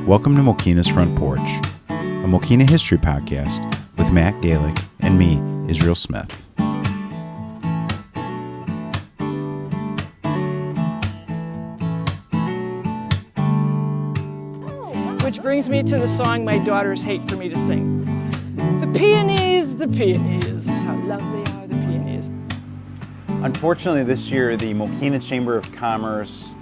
Welcome to Mokena's Front Porch, a Mokena history podcast with Matt Galick and me, Israel Smith. Which brings me to the song my daughters hate for me to sing. The peonies, how lovely are the peonies. Unfortunately, this year, the Mokena Chamber of Commerce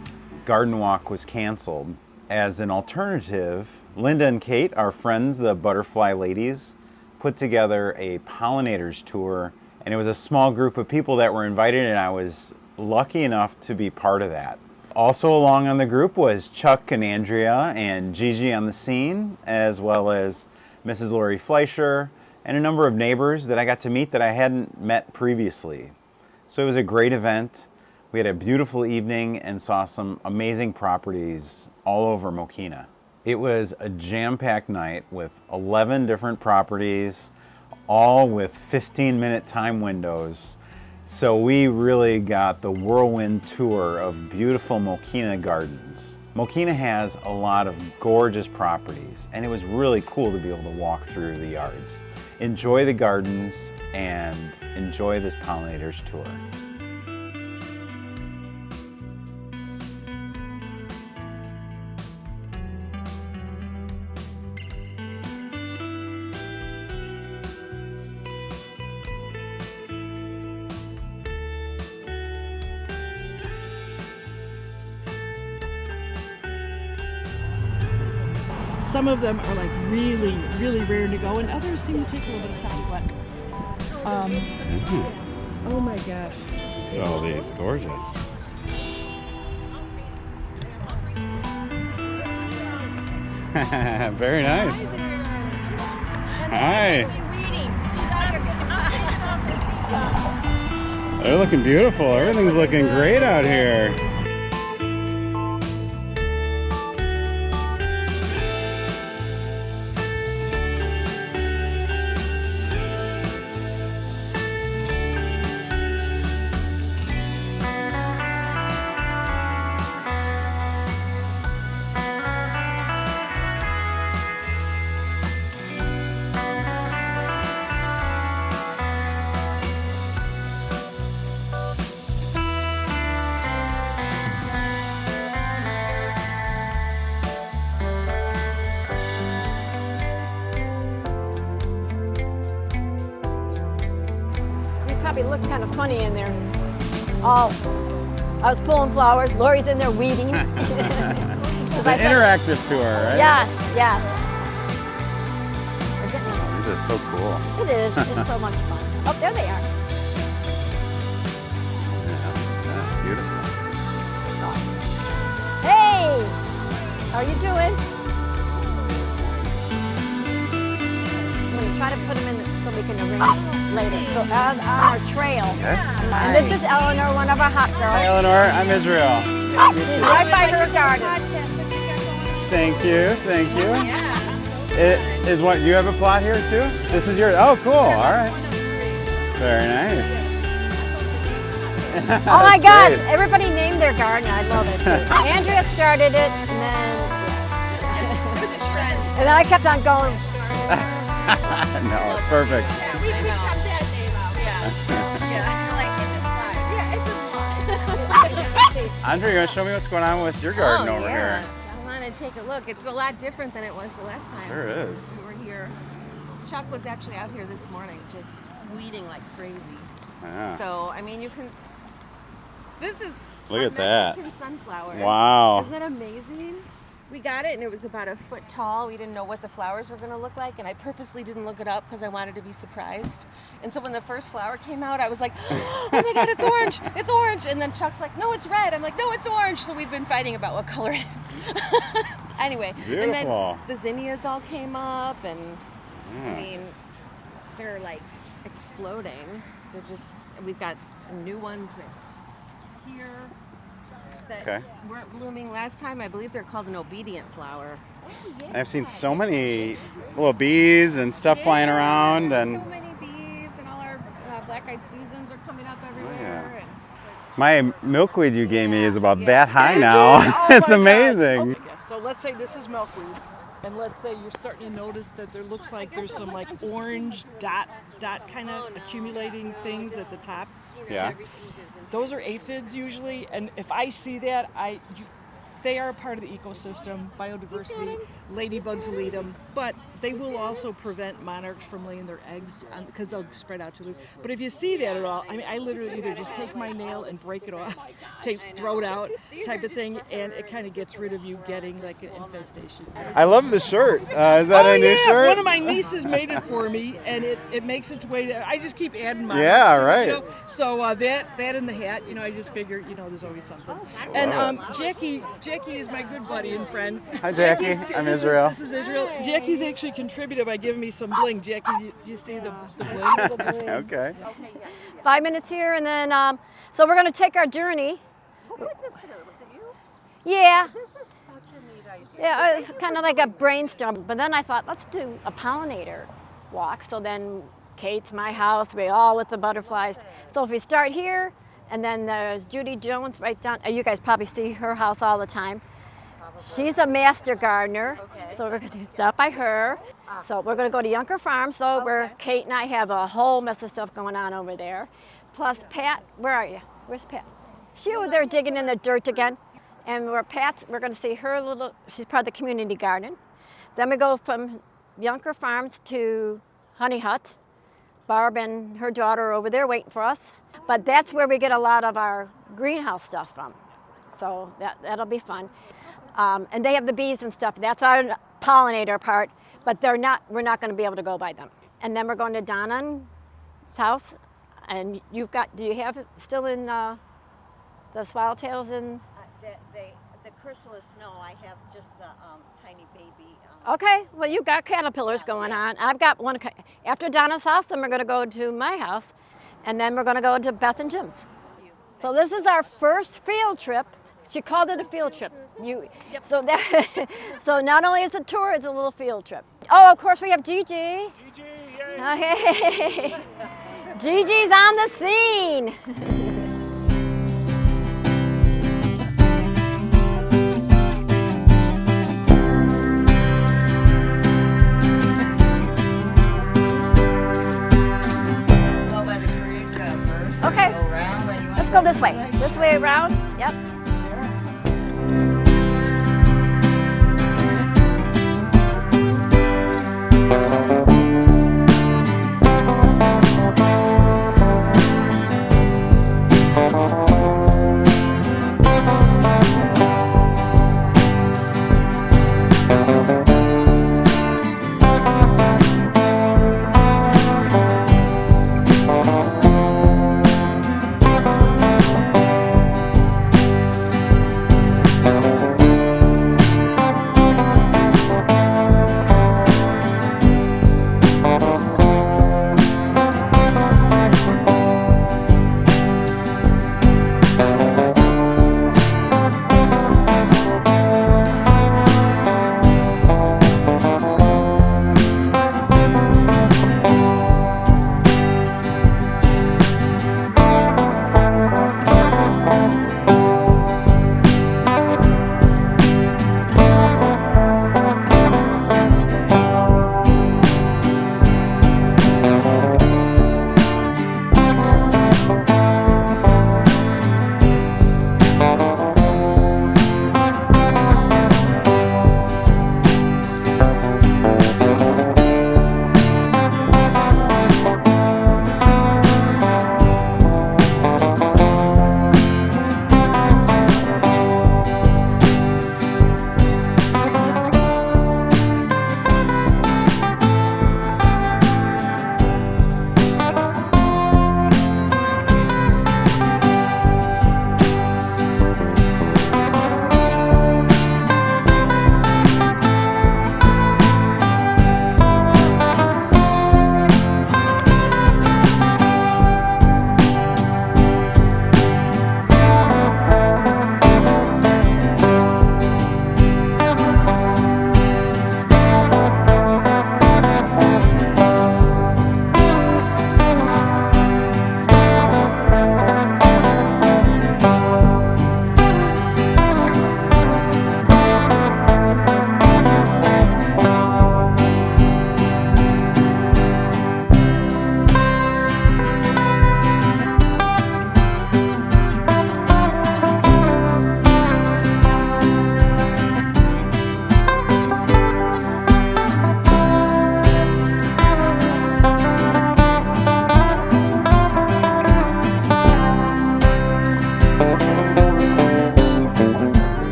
Garden Walk was canceled. As an alternative, Linda and Kate, our friends, the Butterfly Ladies, put together a Pollinators tour, and it was a small group of people that were invited, and I was lucky enough to be part of that. Also along on the group was Chuck and Andrea and Gigi on the scene, as well as Mrs. Lori Fleischer and a number of neighbors that I got to meet that I hadn't met previously. So it was a great event. We had a beautiful evening and saw some amazing properties all over Mokena. It was a jam-packed night with 11 different properties, all with 15-minute time windows. So we really got the whirlwind tour of beautiful Mokena gardens. Mokena has a lot of gorgeous properties, and it was really cool to be able to walk through the yards. Enjoy the gardens and enjoy this Pollinators tour. Some of them are like really, really rare to go, and others seem to take a little bit of time, but oh my gosh. Oh, these gorgeous. Very nice. Hi. They're looking beautiful. Everything's looking great out here. Probably looked kind of funny in there. I was pulling flowers. Lori's in there weeding. It's an interactive tour, right? Yes. These are so cool. It is. It's so much fun. Oh, there they are. Yeah, beautiful. Awesome. Hey, how are you doing? I'm gonna try to put them in so we can arrange later. So as on our trail. Okay. And this is Eleanor, one of our hot girls. Hi, Eleanor. I'm Israel. She's right by her garden. Thank you. Is what you have a plot here too? This is yours. Oh, cool. All right. Very nice. Oh my gosh! Great. Everybody named their garden. I love it. Andrea started it, and then it was a trend. And then I kept on going. No, it's perfect. We kept that name out. Yeah. It's a plot. Andrea, you want to show me what's going on with your garden over here? I want to take a look. It's a lot different than it was the last time. Sure is. We were here. Chuck was actually out here this morning just weeding like crazy. Yeah. So, I mean, you can... This is Look a at that. Mexican sunflower. Wow. Isn't that amazing? We got it and it was about a foot tall. We didn't know what the flowers were going to look like, and I purposely didn't look it up because I wanted to be surprised. And so when the first flower came out, I was like, oh my God, it's orange, it's orange. And then Chuck's like, no, it's red. I'm like, no, it's orange. So we've been fighting about what color it is. Anyway, beautiful. And then the zinnias all came up, and I mean, they're like exploding. They're just, we've got some new ones that here that weren't blooming last time. I believe they're called an obedient flower. Oh, yeah. I've seen so many little bees and stuff flying around, and so many bees, and all our black-eyed Susans are coming up everywhere. yeah. And My milkweed you gave me is about that high now. Oh It's my amazing. God. Okay, yes. So let's say this is milkweed, and let's say you're starting to notice that there looks like there's some like orange dot kind of accumulating things at the top. Yeah. Those are aphids usually, and if I see that, they are a part of the ecosystem, biodiversity. Ladybugs will eat them, but they will also prevent monarchs from laying their eggs because they'll spread out to the. But if you see that at all, I mean, I literally either just take my nail and break it off, throw it out, type of thing, and it kind of gets rid of you getting like an infestation. I love the shirt. Is that a new shirt? One of my nieces made it for me, and it makes its way to. I just keep adding monarchs. Yeah, to it, right. you know? So that and the hat, I just figure, there's always something. And Jackie is my good buddy and friend. Hi, Jackie. I'm Israel. This is Israel. Jackie's actually contributed by giving me some bling. Jackie, do you see the bling? Okay. 5 minutes here, and then so we're going to take our journey. Who put this together? Was it you? Yeah. This is such a neat idea. Yeah, it's kind of like a brainstorm. But then I thought, let's do a pollinator walk. So then Kate's my house, we all with the butterflies. So if we start here, and then there's Judy Jones right down. You guys probably see her house all the time. She's a master gardener, so we're going to stop by her. So we're going to go to Yunker Farm, where Kate and I have a whole mess of stuff going on over there. Plus Pat, where are you? Where's Pat? She over there digging in the dirt again. And we're going to see her she's part of the community garden. Then we go from Yunker Farms to Honey Hut. Barb and her daughter are over there waiting for us. But that's where we get a lot of our greenhouse stuff from. So that'll be fun. And they have the bees and stuff. That's our pollinator part, but we're not going to be able to go by them. And then we're going to Donna's house. And do you have it still in the swallowtails in? The chrysalis, no, I have just the tiny baby. Okay, well, you've got caterpillars going on. I've got one. After Donna's house, then we're going to go to my house, and then we're going to go to Beth and Jim's. So this is our first field trip. She called it a field trip. So not only is it a tour, it's a little field trip. Oh, of course we have Gigi. Gigi, yay! Gigi's on the scene. Okay, let's go this way. This way around. Yep.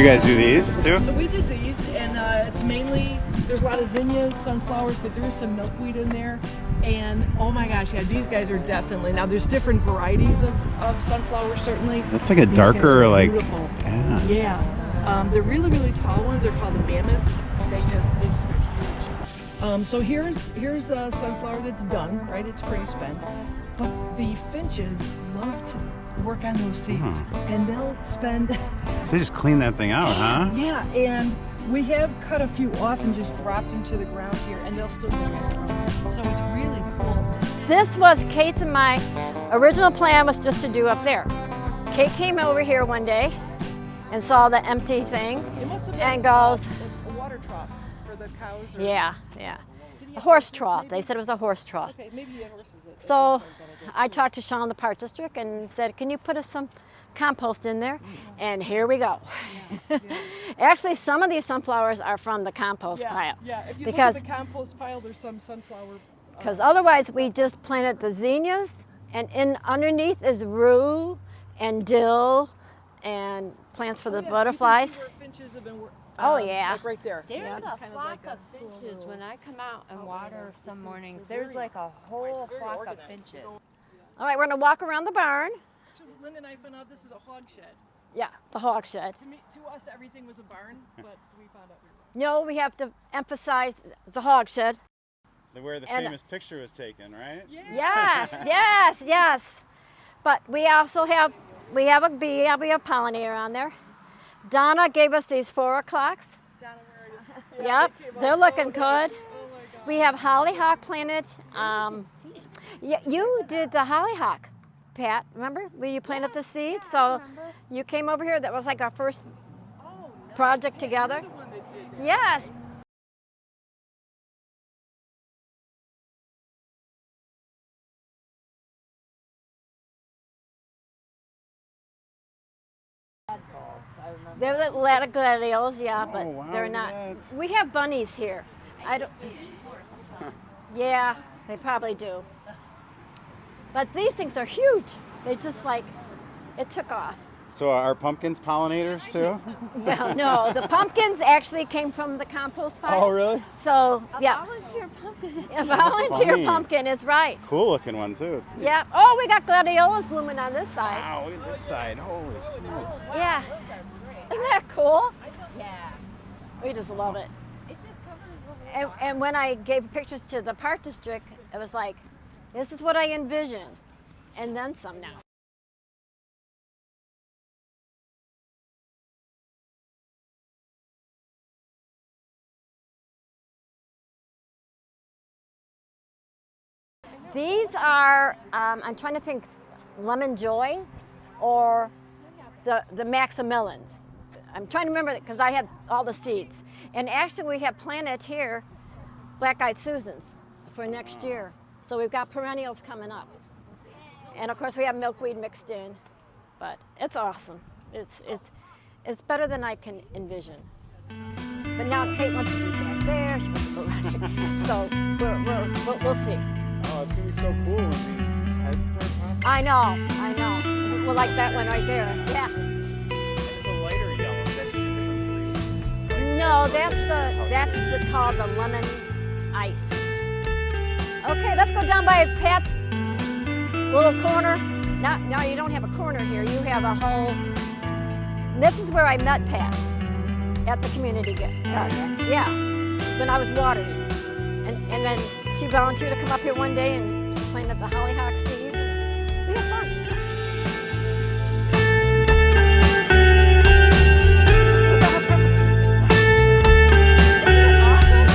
guys do these too? So we did these, and it's mainly, there's a lot of zinnias, sunflowers, but there is some milkweed in there. And oh my gosh, yeah, these guys are definitely, now there's different varieties of sunflowers certainly. That's like a These darker, guys are like, beautiful. yeah. Yeah. The really, really tall ones are called the mammoth. They just are huge. So here's a sunflower that's done, right? It's pretty spent. But the finches love to work on those seeds, and they'll spend. So they just clean that thing out, huh? Yeah, and we have cut a few off and just dropped them to the ground here, and they'll still bring it through. So it's really cool. This was Kate's and my original plan was just to do up there. Kate came over here one day and saw the empty thing It must have been and goes, a water trough for the cows. Or, yeah, yeah. Did he A have horse horses, trough. maybe? They said it was a horse trough. Okay, maybe he had horses. That So sounds like that, I talked to Sean, the park district, and said, can you put us some compost in there? And here we go. Actually, some of these sunflowers are from the compost pile. Yeah, if you because look at the compost pile, there's some sunflower. because otherwise we just planted the zinnias, and underneath is rue and dill and plants for the butterflies. You can see where finches have been, Oh, yeah. like right there. There's Yeah, a it's kind flock like of finches when I come out and water some mornings. There's like a whole flock of finches. All right, we're gonna walk around the barn. So Linda and I found out this is a hog shed. Yeah, the hog shed. To us, everything was a barn, but we found out No, we have to emphasize it's a hog shed. Where the And- famous picture was taken, right? Yes, yes, yes. But we also have a bee, we have pollinator on there. Donna gave us these 4 o'clocks. Donna, where are you? Yep, they came they're out looking so good. nice. Oh my God. We have hollyhock planted. You did the hollyhock, Pat. Remember when you planted the seeds? So you came over here. That was like our first Oh, nice. project You're together. the one that did that. Yes. They're the ladder gladiolus, yeah, but Oh, wow, they're look not. at that. We have bunnies here. I don't. Yeah, they probably do. But these things are huge. They just like, it took off. So are pumpkins pollinators too? Well, no, the pumpkins actually came from the compost pile. Oh, really? So, yeah, Volunteer pumpkin. a volunteer Funny. pumpkin is right. Cool looking one too. It's Yeah. Oh, we got gladiolas blooming on this side. Wow, look at this side. Holy smokes. Yeah. Isn't that cool? Yeah. We just love it. It just covers the And when I gave pictures to the park district, it was like, this is what I envisioned. And then some now. These are, I'm trying to think, Lemon Joy or the Maximilians. I'm trying to remember it because I had all the seeds. And actually we have planted here black-eyed Susans for next year. So we've got perennials coming up. And of course we have milkweed mixed in, but it's awesome. It's better than I can envision. But now Kate wants to do back there, she wants to go around here. So we'll see. Oh, it's gonna be so cool when these heads start popping. I know. Well, like that one right there. Yeah. It's a lighter yellow. Is that just a different breed? No, that's called the lemon ice. Okay, let's go down by Pat's little corner. No, you don't have a corner here. You have a whole. This is where I met Pat at the community gardens. Yeah, when I was watering, and then she volunteered to come up here one day and she planted the hollyhock seeds. And we had fun. Look at how perfect these things are. Isn't it awesome?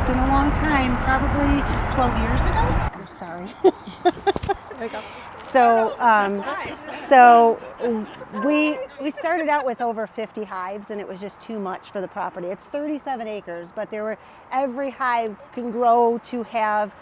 been a long time, probably 12 years ago. I'm sorry. There we go. So we started out with over 50 hives, and it was just too much for the property. It's 37 acres, but every hive can grow to have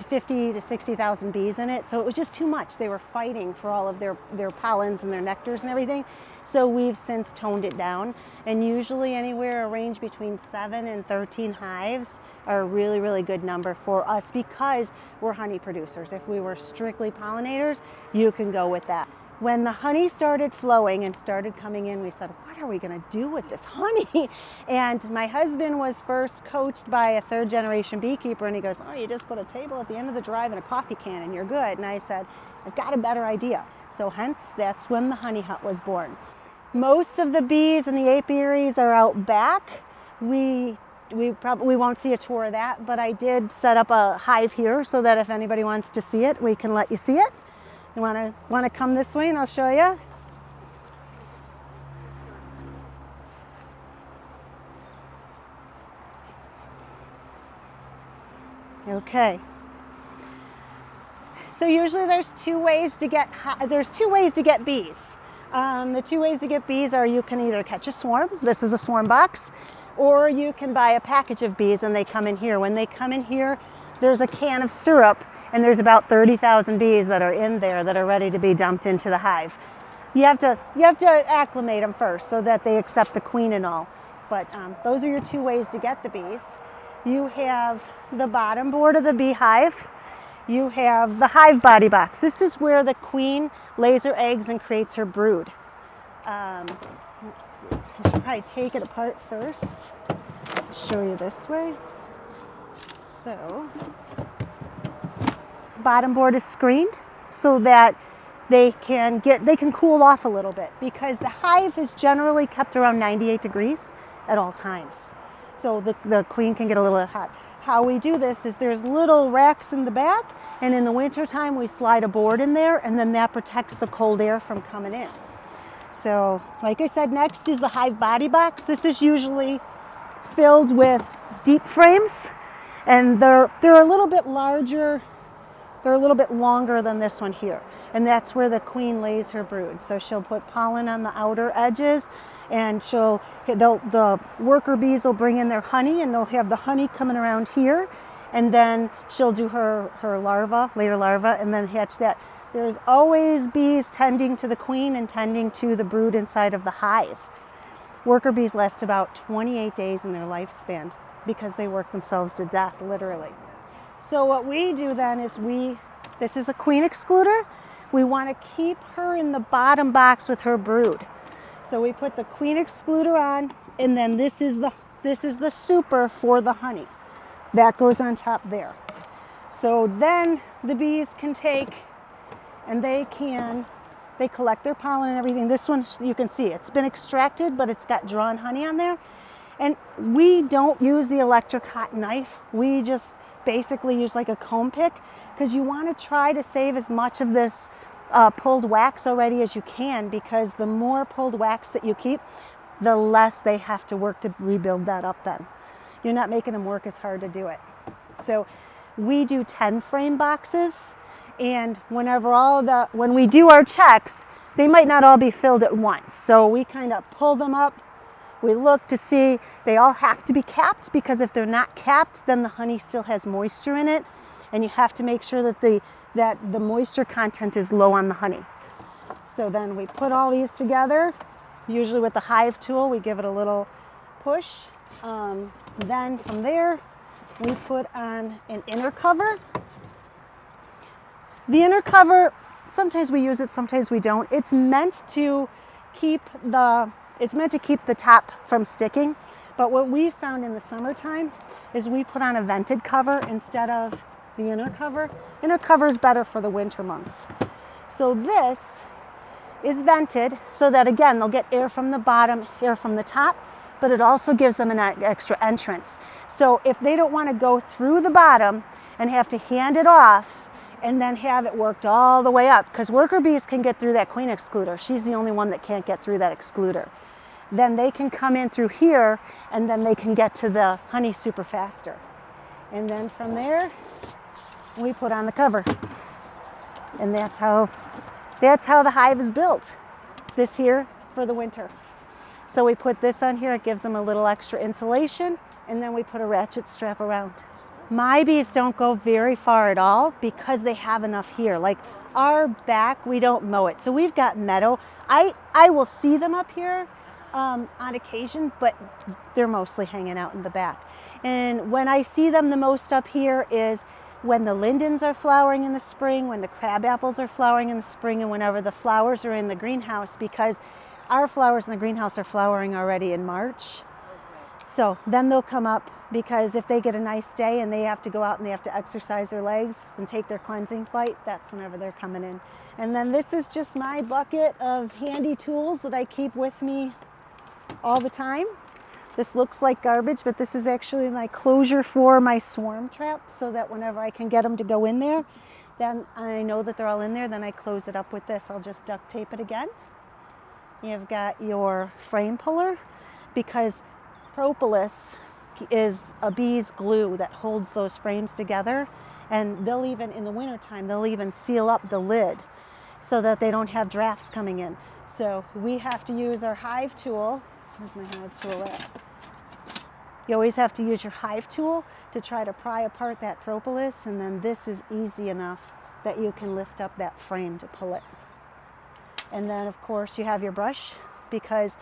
50 to 60,000 bees in it. So it was just too much. They were fighting for all of their pollens and their nectars and everything. So we've since toned it down, and usually anywhere a range between 7 and 13 hives are a really, really good number for us because we're honey producers. If we were strictly pollinators, you can go with that. When the honey started flowing and started coming in, we said, what are we going to do with this honey? And my husband was first coached by a third generation beekeeper, and he goes, oh, you just put a table at the end of the drive and a coffee can and you're good. And I said, I've got a better idea. So hence, that's when the honey hut was born. Most of the bees and the apiaries are out back. We won't see a tour of that, but I did set up a hive here so that if anybody wants to see it, we can let you see it. You want to come this way and I'll show you? Okay. So usually there's two ways to get bees. The two ways to get bees are you can either catch a swarm, this is a swarm box, or you can buy a package of bees and they come in here. When they come in here, there's a can of syrup and there's about 30,000 bees that are in there that are ready to be dumped into the hive. You have to acclimate them first so that they accept the queen and all. But those are your two ways to get the bees. You have the bottom board of the beehive. You have the hive body box. This is where the queen lays her eggs and creates her brood. Let's see, I should probably take it apart first. Show you this way. So, bottom board is screened so that they can cool off a little bit because the hive is generally kept around 98 degrees at all times. So the queen can get a little hot. How we do this is there's little racks in the back, and in the winter time we slide a board in there, and then that protects the cold air from coming in. So like I said, next is the hive body box. This is usually filled with deep frames, and they're a little bit larger, they're a little bit longer than this one here, and that's where the queen lays her brood. So she'll put pollen on the outer edges, and the worker bees will bring in their honey, and they'll have the honey coming around here, and then she'll do her larva, lay her larva, and then hatch that. There's always bees tending to the queen and tending to the brood inside of the hive. Worker bees last about 28 days in their lifespan because they work themselves to death, literally. So what we do then is this is a queen excluder. We want to keep her in the bottom box with her brood. So we put the queen excluder on, and then this is the super for the honey. That goes on top there. So then the bees can take, and they collect their pollen and everything. This one, you can see, it's been extracted, but it's got drawn honey on there. And we don't use the electric hot knife. We just basically use like a comb pick, because you want to try to save as much of this pulled wax already as you can, because the more pulled wax that you keep, the less they have to work to rebuild that up then. You're not making them work as hard to do it. So we do 10 frame boxes, and when we do our checks, they might not all be filled at once. So we kind of pull them up. We look to see, they all have to be capped, because if they're not capped, then the honey still has moisture in it, and you have to make sure that the moisture content is low on the honey. So then we put all these together, usually with the hive tool. We give it a little push. Then from there, we put on an inner cover. The inner cover, sometimes we use it, sometimes we don't. It's meant to keep the top from sticking. But what we found in the summertime is we put on a vented cover instead of the inner cover. Inner cover is better for the winter months. So this is vented so that, again, they'll get air from the bottom, air from the top, but it also gives them an extra entrance. So if they don't want to go through the bottom and have to hand it off and then have it worked all the way up, because worker bees can get through that queen excluder. She's the only one that can't get through that excluder. then they can come in through here and then they can get to the honey super faster. And then from there, we put on the cover. And that's how the hive is built. This here for the winter. So we put this on here, it gives them a little extra insulation, and then we put a ratchet strap around. My bees don't go very far at all because they have enough here. Like our back, we don't mow it. So we've got meadow. I will see them up here on occasion, but they're mostly hanging out in the back. And when I see them the most up here is when the lindens are flowering in the spring, when the crab apples are flowering in the spring, and whenever the flowers are in the greenhouse, because our flowers in the greenhouse are flowering already in March. So then they'll come up, because if they get a nice day and they have to go out and they have to exercise their legs and take their cleansing flight, that's whenever they're coming in. And then this is just my bucket of handy tools that I keep with me all the time. This looks like garbage, but this is actually my closure for my swarm trap, so that whenever I can get them to go in there, then I know that they're all in there, then I close it up with this. I'll just duct tape it again. You've got your frame puller, because propolis is a bee's glue that holds those frames together, and they'll even, in the wintertime, they'll even seal up the lid so that they don't have drafts coming in. So we have to use our hive tool. Where's my hive tool at? You always have to use your hive tool to try to pry apart that propolis, and then this is easy enough that you can lift up that frame to pull it. And then of course you have your brush, because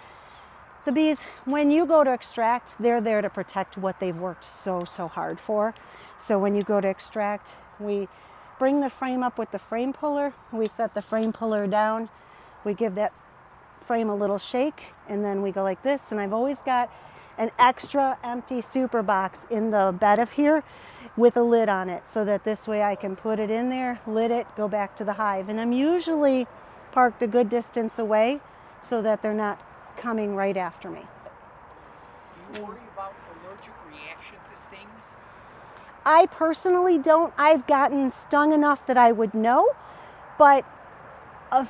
the bees, when you go to extract, they're there to protect what they've worked so hard for. So when you go to extract, we bring the frame up with the frame puller, we set the frame puller down, we give that frame a little shake, and then we go like this. And I've always got an extra empty super box in the bed of here with a lid on it, so that this way I can put it in there, lid it, go back to the hive. And I'm usually parked a good distance away so that they're not coming right after me. Do you worry about allergic reaction to stings? I personally don't. I've gotten stung enough that I would know, but a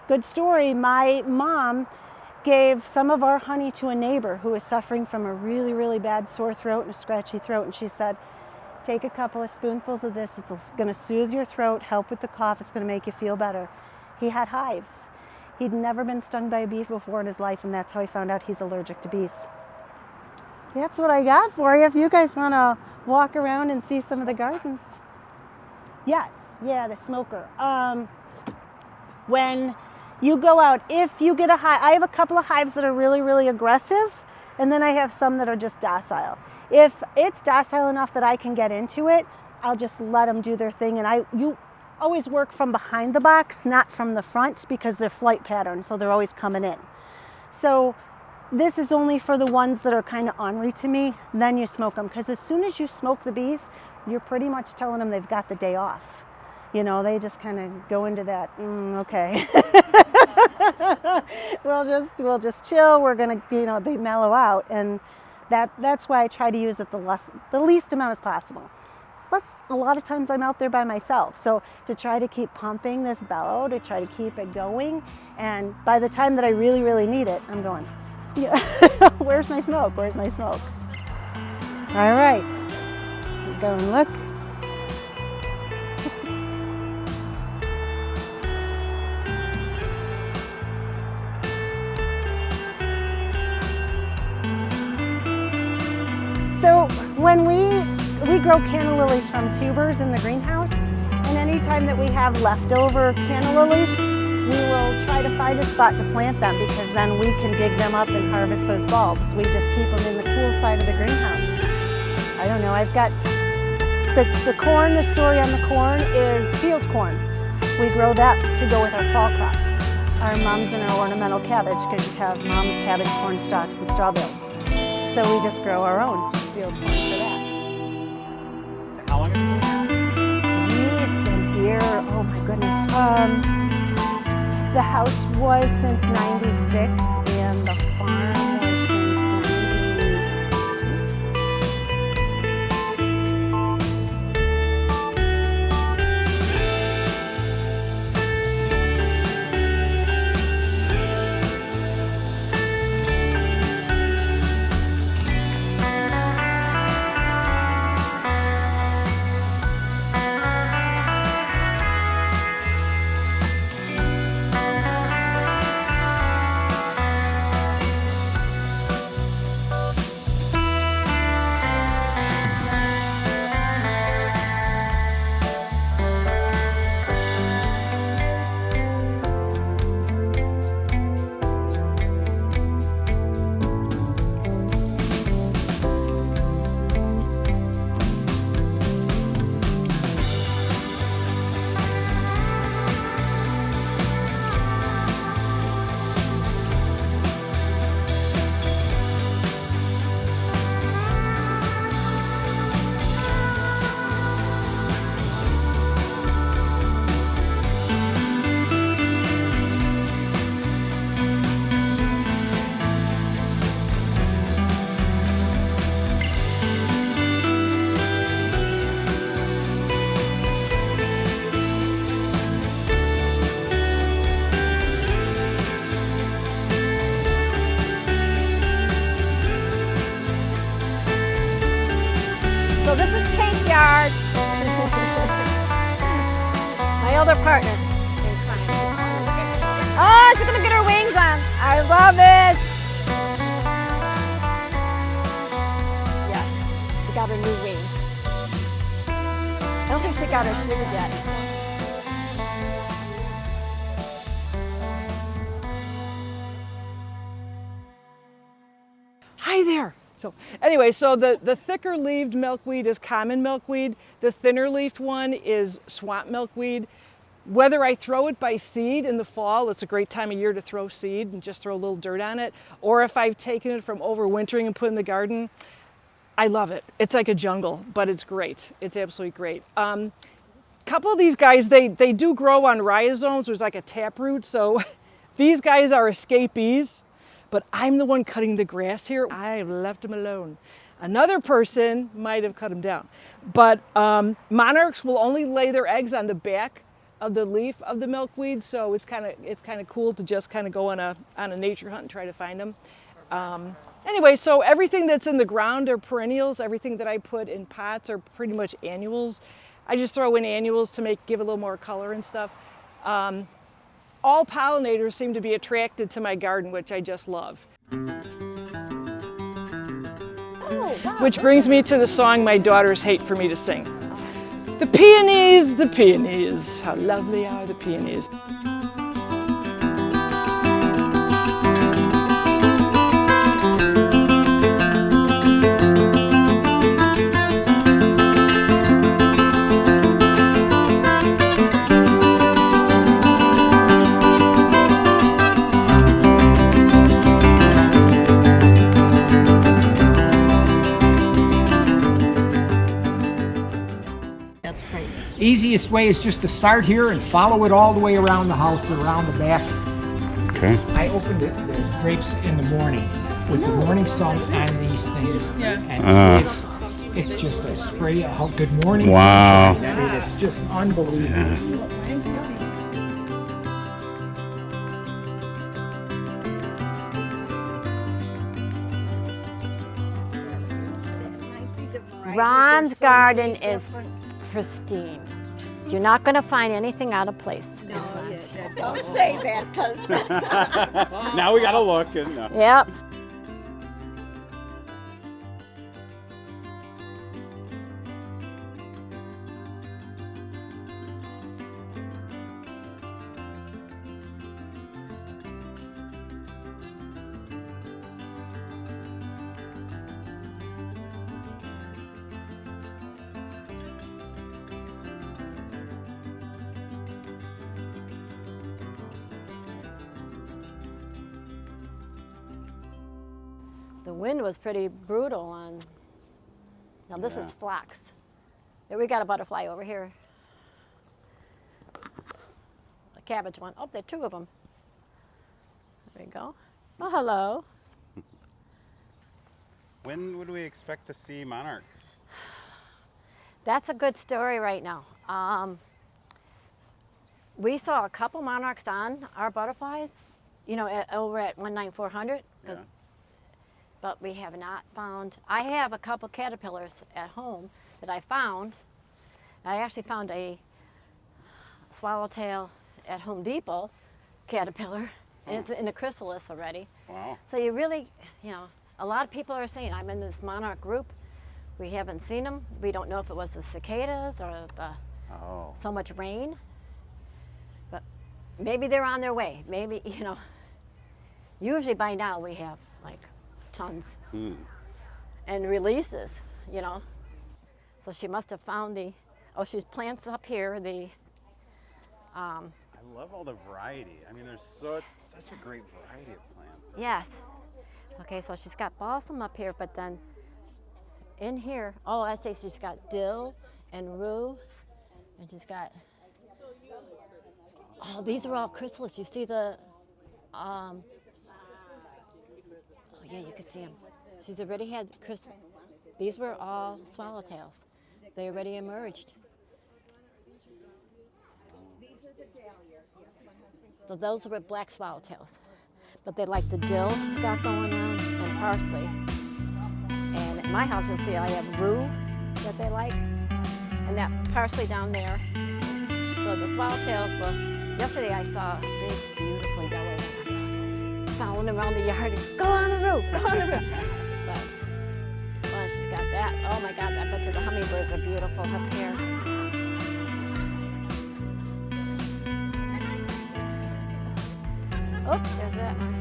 good story, my mom gave some of our honey to a neighbor who was suffering from a really bad sore throat and a scratchy throat, and she said, take a couple of spoonfuls of this, it's going to soothe your throat, help with the cough, it's going to make you feel better. He had hives. He'd never been stung by a bee before in his life, and that's how he found out he's allergic to bees. That's what I got for you. If you guys want to walk around and see some of the gardens. Yes, yeah, the smoker. When you go out, if you get a hive, I have a couple of hives that are really aggressive, and then I have some that are just docile. If it's docile enough that I can get into it, I'll just let them do their thing. And you always work from behind the box, not from the front, because they're flight patterns, so they're always coming in. So this is only for the ones that are kind of ornery to me, then you smoke them. Because as soon as you smoke the bees, you're pretty much telling them they've got the day off. You know, they just kind of go into that, okay. we'll just chill. We're gonna, they mellow out, and that's why I try to use it the least amount as possible. Plus, a lot of times I'm out there by myself, so to try to keep pumping this bellow, to try to keep it going, and by the time that I really need it, I'm going, yeah. Where's my smoke? Where's my smoke? All right, go and look. So when we grow canna lilies from tubers in the greenhouse, and anytime that we have leftover canna lilies, we will try to find a spot to plant them, because then we can dig them up and harvest those bulbs. We just keep them in the cool side of the greenhouse. I don't know, I've got the corn. The story on the corn is field corn. We grow that to go with our fall crop. Our mums and our ornamental cabbage, because you have mom's cabbage, corn stalks, and straw bales. So we just grow our own field corn for that. How long have you been here? We've been here, oh my goodness. The house was since '96, and the farm was since '92. other partner in crime. Oh, she's gonna get her wings on. I love it. Yes, she got her new wings. I don't think she got her shoes yet. Hi there. So anyway, so the thicker leaved milkweed is common milkweed. The thinner leafed one is swamp milkweed. Whether I throw it by seed in the fall, it's a great time of year to throw seed and just throw a little dirt on it. Or if I've taken it from overwintering and put it in the garden, I love it. It's like a jungle, but it's great. It's absolutely great. Couple of these guys, they do grow on rhizomes. There's like a taproot, so these guys are escapees. But I'm the one cutting the grass here. I've left them alone. Another person might have cut them down. But monarchs will only lay their eggs on the back of the leaf of the milkweed, so it's kind of cool to just kind of go on a nature hunt and try to find them. Anyway, so everything that's in the ground are perennials. Everything that I put in pots are pretty much annuals. I just throw in annuals to give a little more color and stuff. All pollinators seem to be attracted to my garden, which I just love. Which brings me to the song my daughters hate for me to sing. The peonies, how lovely are the peonies. Easiest way is just to start here and follow it all the way around the house, around the back. Okay. I opened the drapes in the morning with the morning sun on these things. Yeah. And it's just a spray of good morning. Wow. Sunshine. I mean, it's just unbelievable. Yeah. Ron's garden is pristine. You're not going to find anything out of place. No, Don't say that, because Now we gotta look. Yep. The wind was pretty brutal on, now this is phlox. There we got a butterfly over here. A cabbage one. Oh, there are two of them. There we go. Oh, hello. When would we expect to see monarchs? That's a good story right now. We saw a couple monarchs on our butterflies, you know, over at 19400. Yeah. But we have not found, I have a couple caterpillars at home that I found. I actually found a swallowtail at Home Depot caterpillar, and it's in the chrysalis already. Wow. So you really, you know, a lot of people are saying, I'm in this monarch group, we haven't seen them. We don't know if it was the cicadas or the so much rain, but maybe they're on their way. Maybe, you know, usually by now we have like tons and releases, you know. So she must have found the, she's plants up here, the I love all the variety. I mean, there's such a great variety of plants. yes. Okay, so she's got balsam up here, but then in here, I say she's got dill and rue, and she's got, these are all chrysalis. You see the, yeah, you could see them. She's already had these were all swallowtails. They already emerged. So those were black swallowtails. But they like the dill she's got going on and parsley. And at my house, you'll see I have rue that they like, and that parsley down there. So So the swallowtails, well, yesterday I saw a big, beautiful yellow one. Following around the yard and go on the roof, go on the roof. But, well, she's got that. Oh my God, I bet you the hummingbirds are beautiful up here. Oh, there's that one.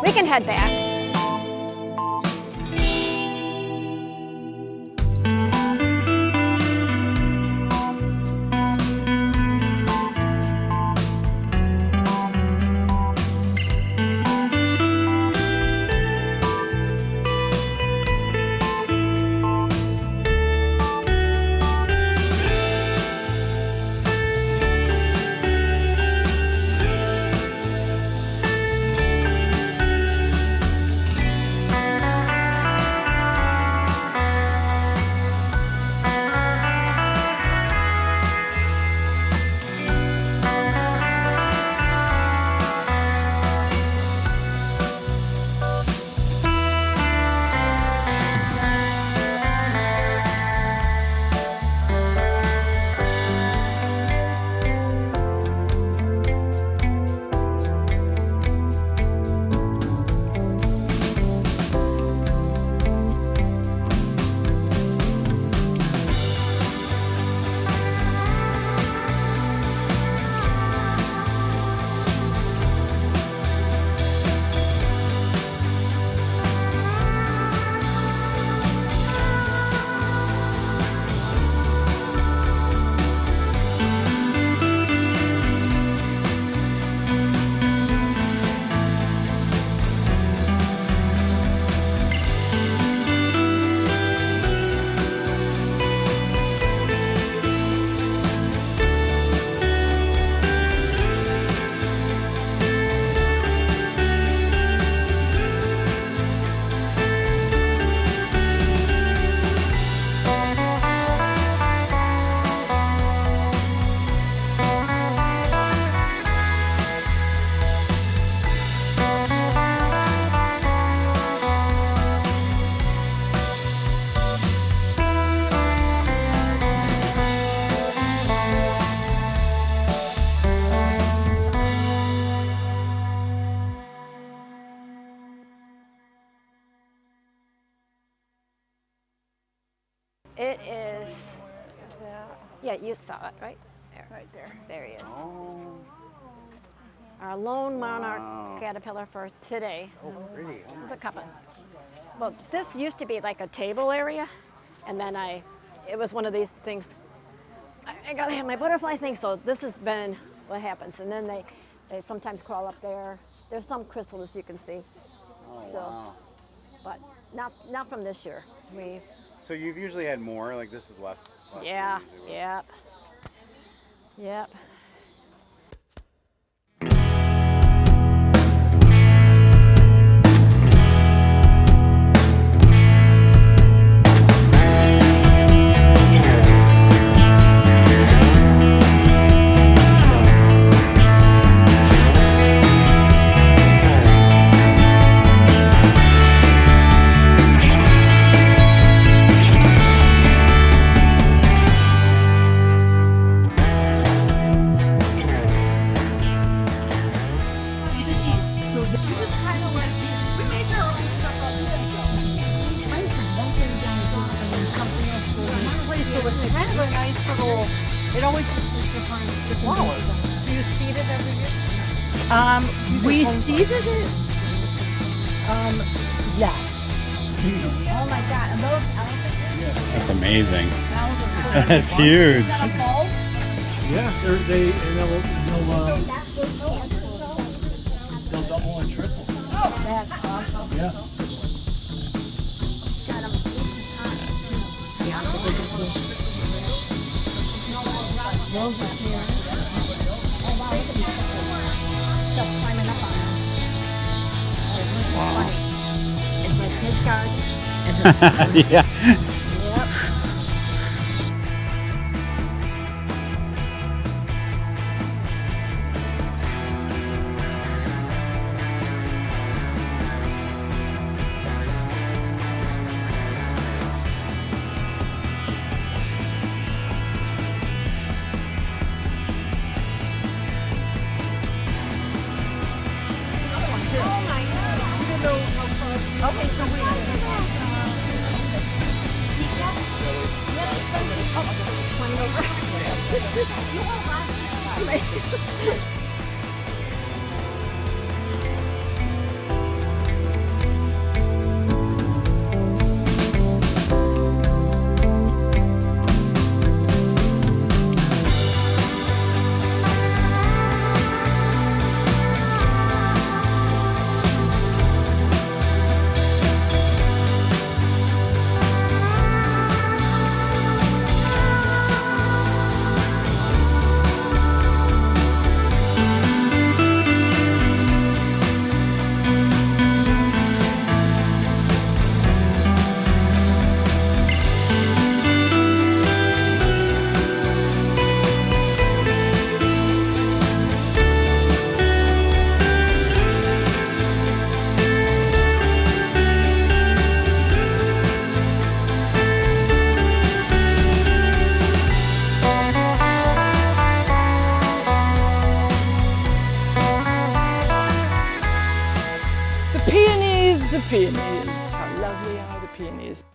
We can head back. It is, yeah, you saw it, right? There. Right there. There he is. Our lone monarch caterpillar for today. So pretty. There's a couple. Well, this used to be like a table area, and then it was one of these things. I gotta have my butterfly thing, so this has been what happens. And then they sometimes crawl up there. There's some chrysalis you can see still, but not from this year. So you've usually had more, like this is less Yeah, than usual. yep. It always looks different flowers. Do you seed it every year? We seeded it. Yeah. Oh my God, and those elephants. That's amazing. Thousands. That's huge. Is that a bulb? Yeah, they'll double and triple. That's awesome. Yeah. Got 'em Those are here. Oh wow, look at these stuff climbing up on them. Oh, wow. It's like his garden, and Yeah. The peonies, the peonies. How lovely are the peonies.